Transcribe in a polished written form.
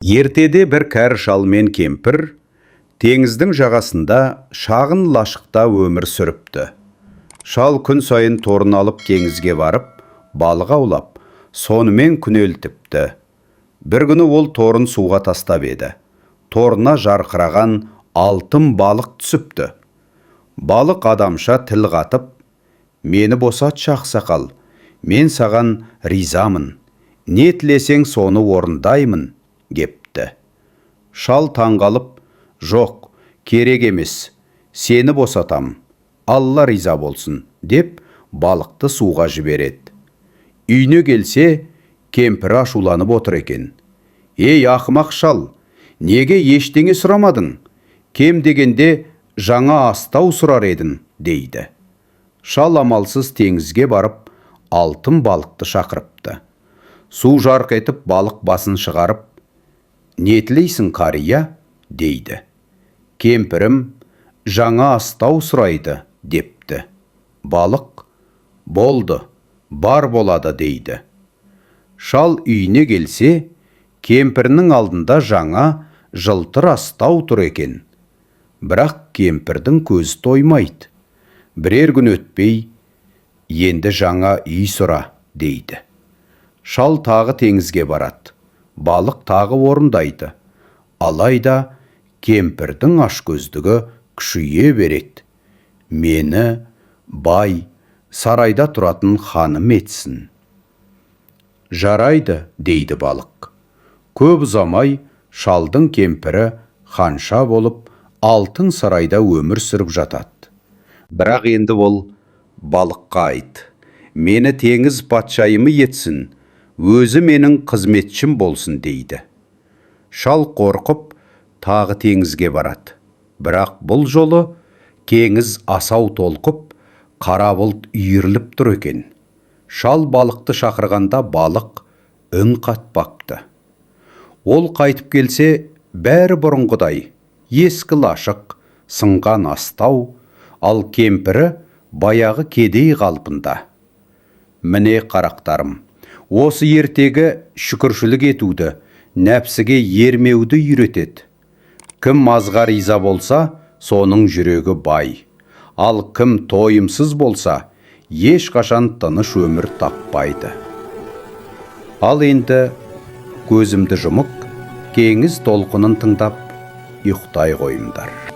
Ертеде бір кәрі шал мен кемпір теңіздің жағасында шағын лашықта өмір сүріпті. Шал күн сайын торын алып теңізге барып, балық аулап, сонымен күнелтіпті. Бір күні ол торын суға тастап еді. Торына жарқыраған алтын балық түсіпті. Балық адамша тіл қатып, «Мені босатшы ақсақал, мен саған ризамын. Не тілесең соны орындаймын» депті. Шал таңғалып, «Жоқ, керек емес, сені босатам, Алла риза болсын» деп балықты суға жібереді. Үйіне келсе, кемпір ашуланып отыр екен. «Ей ақымақ шал, неге ештеңе сұрамадың? Кем дегенде жаңа астау сұрар едің» дейді. Шал амалсыз теңізге барып, алтын балықты шақырыпты. Су жарқ етіп, балық басын шығарып, «Не тілейсің қария?» дейді. Кемпірім жаңа астау сұрайды депті. Балық «Болды, бар болады» дейді. Шал үйіне келсе, кемпірінің алдында жаңа жылтыр астау тұр екен. Бірақ кемпірдің көзі тоймайды. Бірер күн өтпей, «Енді жаңа үй сұра» дейді. Шал тағы теңізге барады. Балық тағы орындайды. Алайда кемпірдің ашкөздігі күшейе береді. «Мені бай, сарайда тұратын ханым етсін». «Жарайды» дейді балық. Көп ұзамай шалдың кемпірі ханша болып, алтын сарайда өмір сүріп жатады. Бірақ енді ол балыққа айт, «Мені теңіз патшайымы етсін, өзі менің қызметшім болсын» дейді. Шал қорқып тағы теңізге барады. Бірақ бұл жолы теңіз асау толқып, қара бұлт үйіріліп тұр екен. Шал балықты шақырғанда балық үн қатпапты. Ол қайтып келсе, бәрі бұрынғыдай, ескі лашық, сынған астау, ал кемпірі баяғы кедей қалпында. «Міне қарақтарым, осы ертегі шүкіршілік етуді, нәпсіге ермеуді үйретеді. Кім азға риза болса, соның жүрегі бай. Ал кім тойымсыз болса, ешқашан тыныш өмір таппайды». Ал енді көзімді жұмық, теңіз толқынын тыңдап, ұйықтай қойыңдар.